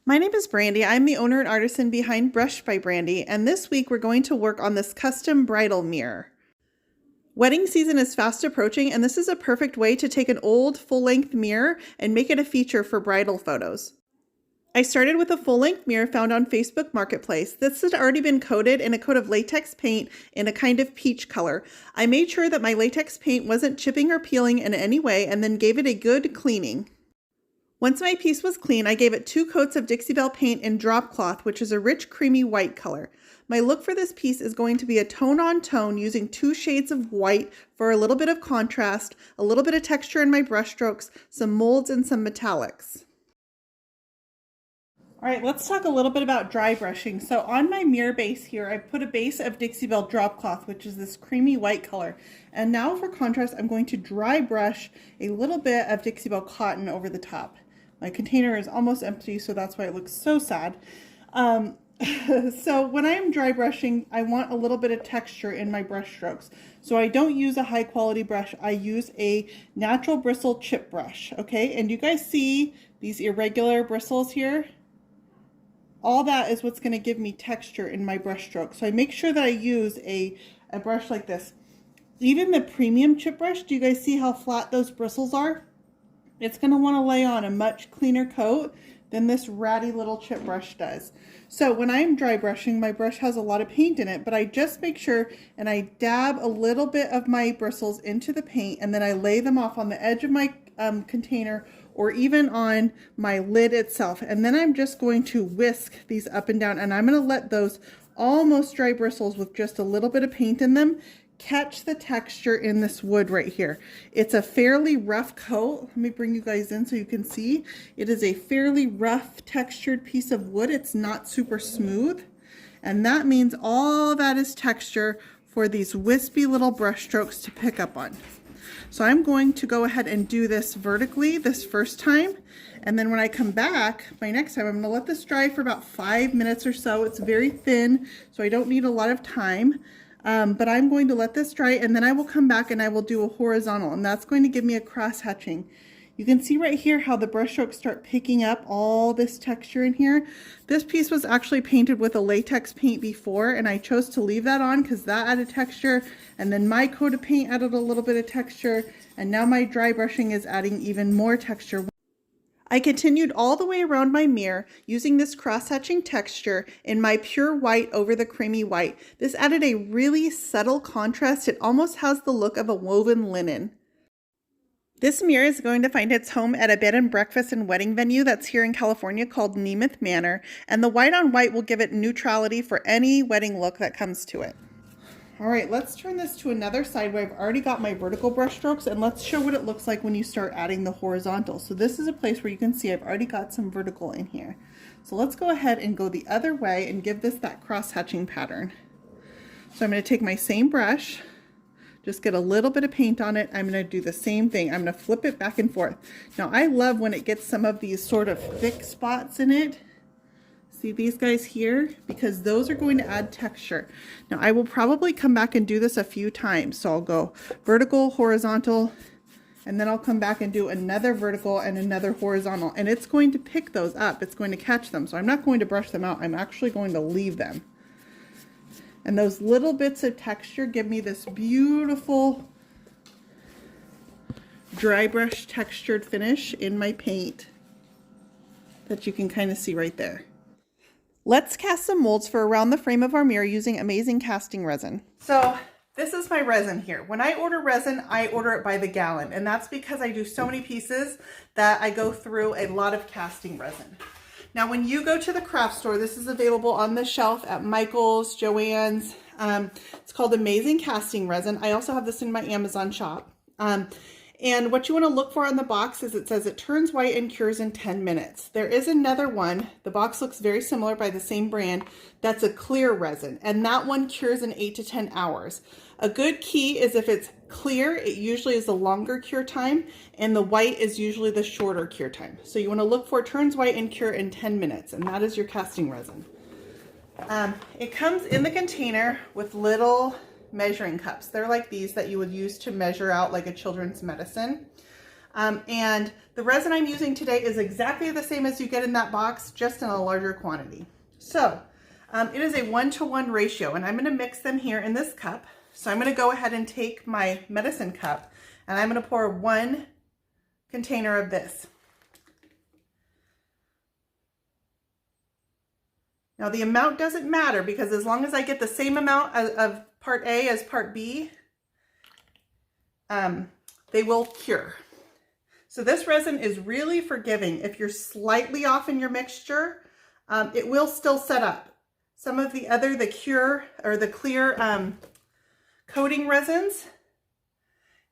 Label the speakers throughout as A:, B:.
A: My name is Brandy. I'm the owner and artisan behind Brush by Brandy, and this week we're going to work on this custom bridal mirror. Wedding season is fast approaching, and this is a perfect way to take an old full-length mirror and make it a feature for bridal photos. I started with a full-length mirror found on Facebook Marketplace. This had already been coated in a coat of latex paint in a kind of peach color. I made sure that my latex paint wasn't chipping or peeling in any way and then gave it a good cleaning. Once my piece was clean, I gave it 2 coats of Dixie paint in drop cloth, which is a rich creamy white color. My look for this piece is going to be a tone on tone using 2 shades of white for a little bit of contrast, a little bit of texture in my brush strokes, some molds, and some metallics. All right, let's talk a little bit about dry brushing. So on my mirror base here, I put a base of Dixie drop cloth, which is this creamy white color. And now for contrast, I'm going to dry brush a little bit of Dixie cotton over the top. My container is almost empty, so that's why it looks so sad. So when I am dry brushing, I want a little bit of texture in my brush strokes. So I don't use a high quality brush. I use a natural bristle chip brush, okay? And you guys see these irregular bristles here? All that is what's going to give me texture in my brush stroke. So I make sure that I use a brush like this. Even the premium chip brush, do you guys see how flat those bristles are? It's going to want to lay on a much cleaner coat than this ratty little chip brush does. So when I'm dry brushing, my brush has a lot of paint in it, but I just make sure and I dab a little bit of my bristles into the paint, and then I lay them off on the edge of my container or even on my lid itself. And then I'm just going to whisk these up and down, and I'm going to let those almost dry bristles with just a little bit of paint in them catch the texture in this wood right here. It's a fairly rough coat. Let me bring you guys in so you can see. It is a fairly rough textured piece of wood. It's not super smooth. And that means all that is texture for these wispy little brush strokes to pick up on. So I'm going to go ahead and do this vertically this first time. And then when I come back, my next time, I'm gonna let this dry for about 5 minutes or so. It's very thin, so I don't need a lot of time. But I'm going to let this dry, and then I will come back and I will do a horizontal, and that's going to give me a cross hatching. You can see right here how the brush strokes start picking up all this texture in here. This piece was actually painted with a latex paint before, and I chose to leave that on because that added texture, and then my coat of paint added a little bit of texture, and now my dry brushing is adding even more texture. I continued all the way around my mirror using this cross-hatching texture in my pure white over the creamy white. This added a really subtle contrast. It almost has the look of a woven linen. This mirror is going to find its home at a bed and breakfast and wedding venue that's here in California called Nemeth Manor, and the white on white will give it neutrality for any wedding look that comes to it. All right, let's turn this to another side where I've already got my vertical brush strokes, and let's show what it looks like when you start adding the horizontal. So this is a place where you can see I've already got some vertical in here. So let's go ahead and go the other way and give this that cross-hatching pattern. So I'm going to take my same brush, just get a little bit of paint on it. I'm going to do the same thing. I'm going to flip it back and forth. Now I love when it gets some of these sort of thick spots in it. See these guys here? Because those are going to add texture. Now I will probably come back and do this a few times. So I'll go vertical, horizontal, and then I'll come back and do another vertical and another horizontal. And it's going to pick those up. It's going to catch them. So I'm not going to brush them out. I'm actually going to leave them. And those little bits of texture give me this beautiful dry brush textured finish in my paint that you can kind of see right there. Let's cast some molds for around the frame of our mirror using amazing casting resin. So this is my resin here. When I order resin, I order it by the gallon, and that's because I do so many pieces that I go through a lot of casting resin. Now when you go to the craft store, this is available on the shelf at Michael's, Joann's. It's called Amazing Casting Resin. I also have this in my Amazon shop. And what you want to look for on the box is it says it turns white and cures in 10 minutes. There is another one, the box looks very similar by the same brand, that's a clear resin, and that one cures in 8 to 10 hours. A good key is if it's clear, it usually is the longer cure time, and the white is usually the shorter cure time. So you want to look for turns white and cure in 10 minutes, and that is your casting resin. It comes in the container with little measuring cups. They're like these that you would use to measure out like a children's medicine. And the resin I'm using today is exactly the same as you get in that box, just in a larger quantity. So it is a 1-to-1 ratio, and I'm going to mix them here in this cup. So I'm going to go ahead and take my medicine cup, and I'm going to pour 1 container of this. Now the amount doesn't matter, because as long as I get the same amount of part A as part B, they will cure. So this resin is really forgiving. If you're slightly off in your mixture, it will still set up. Some of the other, the cure or the clear coating resins,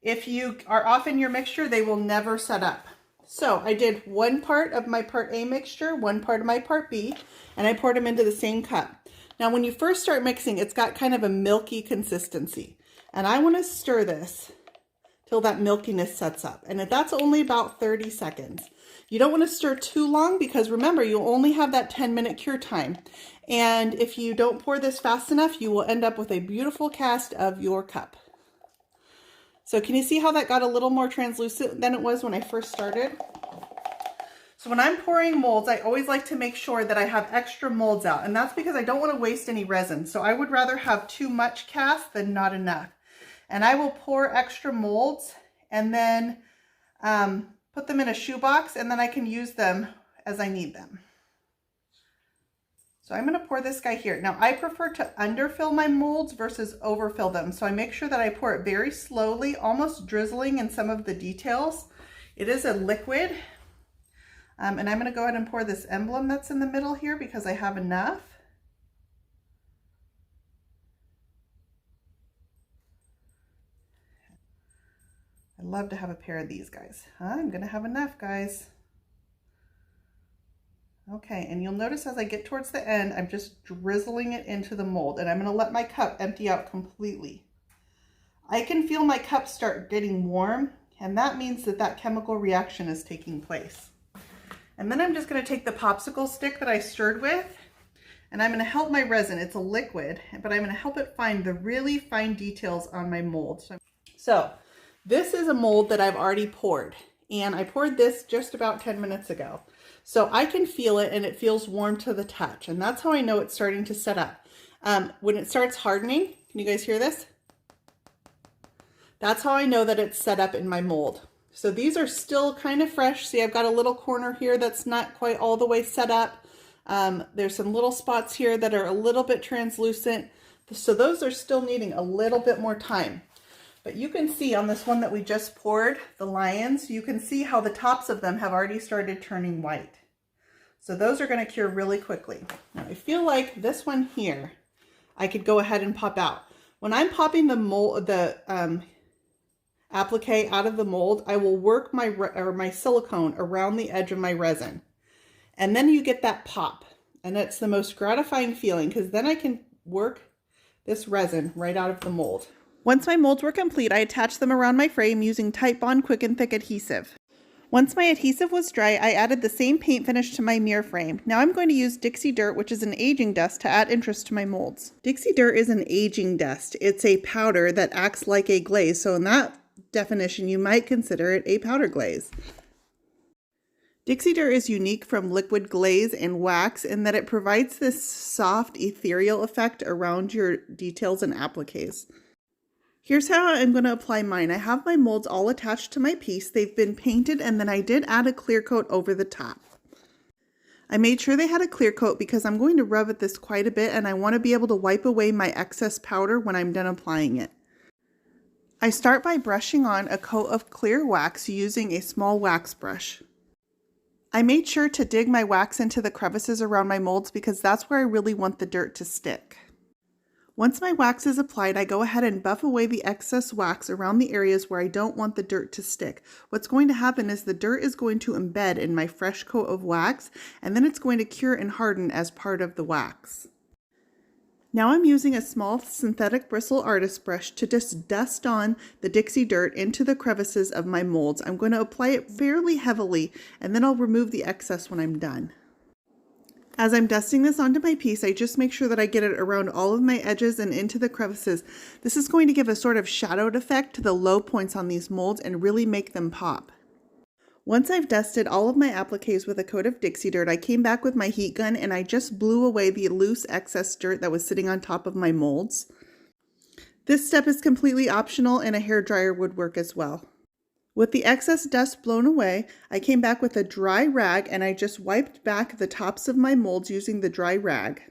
A: if you are off in your mixture, they will never set up. So I did 1 part of my part A mixture, 1 part of my part B, and I poured them into the same cup. Now when you first start mixing, it's got kind of a milky consistency, and I want to stir this till that milkiness sets up, and that's only about 30 seconds. You don't want to stir too long, because remember, you only have that 10-minute cure time, and if you don't pour this fast enough, you will end up with a beautiful cast of your cup. So can you see how that got a little more translucent than it was when I first started? So when I'm pouring molds, I always like to make sure that I have extra molds out, and that's because I don't want to waste any resin. So I would rather have too much cast than not enough. And I will pour extra molds and then put them in a shoebox, and then I can use them as I need them. So I'm going to pour this guy here. Now I prefer to underfill my molds versus overfill them. So I make sure that I pour it very slowly, almost drizzling in some of the details. It is a liquid. And I'm going to go ahead and pour this emblem that's in the middle here, because I have enough. I'd love to have a pair of these guys. I'm going to have enough, guys. Okay, and you'll notice as I get towards the end, I'm just drizzling it into the mold, and I'm going to let my cup empty out completely. I can feel my cup start getting warm, and that means that that chemical reaction is taking place. And then I'm just going to take the popsicle stick that I stirred with, and I'm going to help my resin. It's a liquid, but I'm going to help it find the really fine details on my mold. So this is a mold that I've already poured, and I poured this just about 10 minutes ago. So I can feel it, and it feels warm to the touch, and that's how I know it's starting to set up. When it starts hardening, can you guys hear this? That's how I know that it's set up in my mold. So these are still kind of fresh. See, I've got a little corner here that's not quite all the way set up. There's some little spots here that are a little bit translucent. So those are still needing a little bit more time. But you can see on this one that we just poured, the lions, you can see how the tops of them have already started turning white. So those are going to cure really quickly. Now I feel like this one here, I could go ahead and pop out. When I'm popping the mold, applique out of the mold, I will work my silicone around the edge of my resin. And then you get that pop. And it's the most gratifying feeling, because then I can work this resin right out of the mold. Once my molds were complete, I attached them around my frame using Titebond Quick and Thick adhesive. Once my adhesive was dry, I added the same paint finish to my mirror frame. Now I'm going to use Dixie Dirt, which is an aging dust, to add interest to my molds. Dixie Dirt is an aging dust. It's a powder that acts like a glaze, so in that definition, you might consider it a powder glaze. Dixie Dirt is unique from liquid glaze and wax in that it provides this soft, ethereal effect around your details and appliques. Here's how I'm going to apply mine. I have my molds all attached to my piece. They've been painted, and then I did add a clear coat over the top. I made sure they had a clear coat because I'm going to rub at this quite a bit, and I want to be able to wipe away my excess powder when I'm done applying it. I start by brushing on a coat of clear wax using a small wax brush. I made sure to dig my wax into the crevices around my molds because that's where I really want the dirt to stick. Once my wax is applied, I go ahead and buff away the excess wax around the areas where I don't want the dirt to stick. What's going to happen is the dirt is going to embed in my fresh coat of wax, and then it's going to cure and harden as part of the wax. Now I'm using a small synthetic bristle artist brush to just dust on the Dixie Dirt into the crevices of my molds. I'm going to apply it fairly heavily, and then I'll remove the excess when I'm done. As I'm dusting this onto my piece, I just make sure that I get it around all of my edges and into the crevices. This is going to give a sort of shadowed effect to the low points on these molds and really make them pop. Once I've dusted all of my appliques with a coat of Dixie dirt, I came back with my heat gun and I just blew away the loose excess dirt that was sitting on top of my molds. This step is completely optional and a hairdryer would work as well. With the excess dust blown away, I came back with a dry rag and I just wiped back the tops of my molds using the dry rag.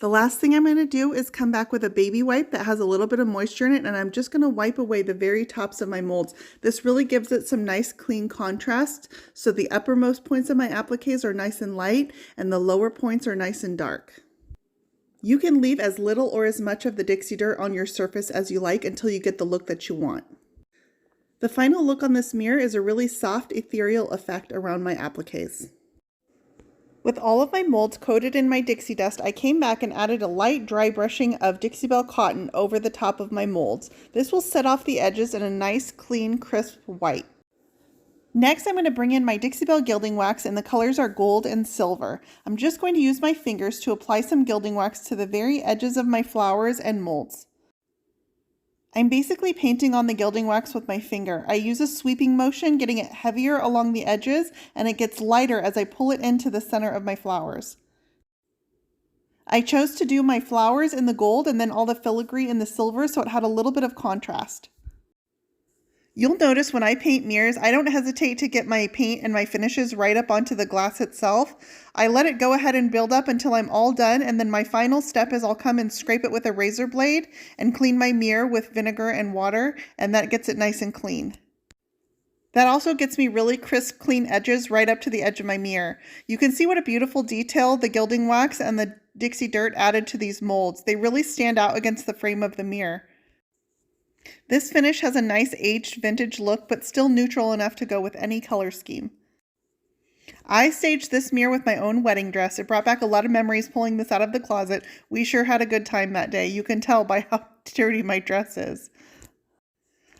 A: The last thing I'm going to do is come back with a baby wipe that has a little bit of moisture in it, and I'm just going to wipe away the very tops of my molds. This really gives it some nice clean contrast, so the uppermost points of my appliques are nice and light and the lower points are nice and dark. You can leave as little or as much of the Dixie dirt on your surface as you like until you get the look that you want. The final look on this mirror is a really soft, ethereal effect around my appliques. With all of my molds coated in my Dixie dust, I came back and added a light dry brushing of Dixie Belle cotton over the top of my molds. This will set off the edges in a nice, clean, crisp white. Next, I'm going to bring in my Dixie Belle gilding wax, and the colors are gold and silver. I'm just going to use my fingers to apply some gilding wax to the very edges of my flowers and molds. I'm basically painting on the gilding wax with my finger. I use a sweeping motion, getting it heavier along the edges, and it gets lighter as I pull it into the center of my flowers. I chose to do my flowers in the gold and then all the filigree in the silver, so it had a little bit of contrast. You'll notice when I paint mirrors, I don't hesitate to get my paint and my finishes right up onto the glass itself. I let it go ahead and build up until I'm all done, and then my final step is I'll come and scrape it with a razor blade and clean my mirror with vinegar and water, and that gets it nice and clean. That also gets me really crisp, clean edges right up to the edge of my mirror. You can see what a beautiful detail the gilding wax and the Dixie dirt added to these molds. They really stand out against the frame of the mirror. This finish has a nice aged vintage look, but still neutral enough to go with any color scheme. I staged this mirror with my own wedding dress. It brought back a lot of memories pulling this out of the closet. We sure had a good time that day. You can tell by how dirty my dress is.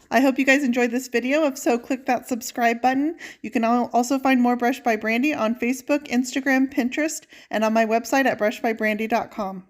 A: I hope you guys enjoyed this video. If so, click that subscribe button. You can also find more Brush by Brandy on Facebook, Instagram, Pinterest, and on my website at brushbybrandy.com.